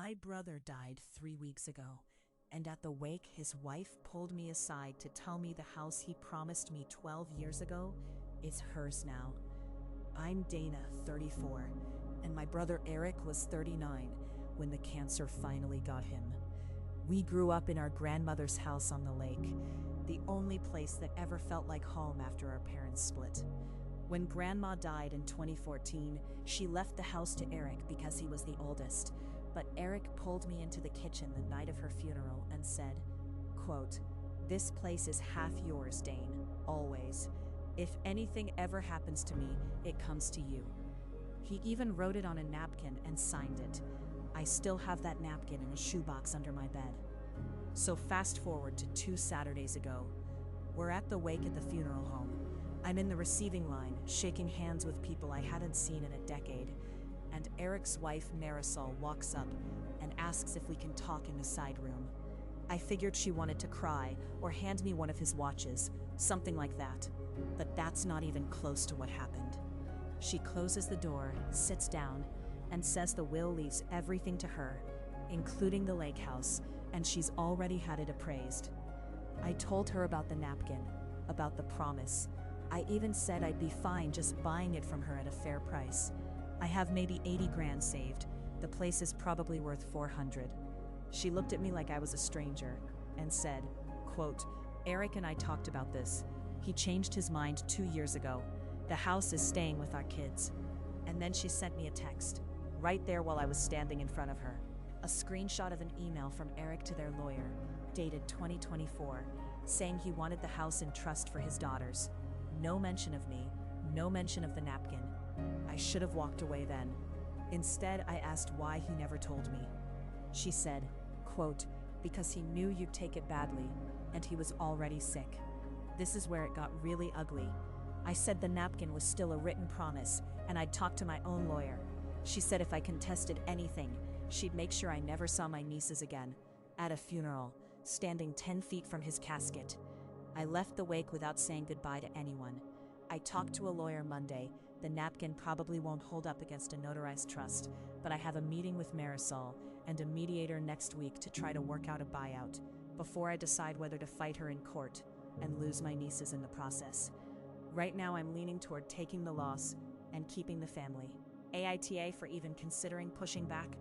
My brother died 3 weeks ago, and at the wake, his wife pulled me aside to tell me the house he promised me 12 years ago is hers now. I'm Dana, 34, and my brother Eric was 39 when the cancer finally got him. We grew up in our grandmother's house on the lake, the only place that ever felt like home after our parents split. When Grandma died in 2014, she left the house to Eric because he was the oldest, but Eric pulled me into the kitchen the night of her funeral and said, quote, "This place is half yours, Dane, always. If anything ever happens to me, it comes to you." He even wrote it on a napkin and signed it. I still have that napkin in a shoebox under my bed. So fast forward to 2 Saturdays ago. We're at the wake at the funeral home. I'm in the receiving line, shaking hands with people I hadn't seen in a decade, and Eric's wife Marisol walks up and asks if we can talk in the side room. I figured she wanted to cry or hand me one of his watches, something like that, but that's not even close to what happened. She closes the door, sits down, and says the will leaves everything to her, including the lake house, and she's already had it appraised. I told her about the napkin, about the promise. I even said I'd be fine just buying it from her at a fair price. I have maybe 80 grand saved. The place is probably worth 400. She looked at me like I was a stranger and said, quote, "Eric and I talked about this. He changed his mind 2 years ago. The house is staying with our kids." And then she sent me a text, right there while I was standing in front of her. A screenshot of an email from Eric to their lawyer, dated 2024, saying he wanted the house in trust for his daughters. No mention of me, no mention of the napkin. I should have walked away then. Instead, I asked why he never told me. She said, quote, "Because he knew you'd take it badly, and he was already sick." This is where it got really ugly. I said the napkin was still a written promise, and I'd talk to my own lawyer. She said if I contested anything, she'd make sure I never saw my nieces again. At a funeral, standing 10 feet from his casket. I left the wake without saying goodbye to anyone. I talked to a lawyer Monday. The napkin probably won't hold up against a notarized trust, but I have a meeting with Marisol and a mediator next week to try to work out a buyout before I decide whether to fight her in court and lose my nieces in the process. Right now I'm leaning toward taking the loss and keeping the family. AITA for even considering pushing back.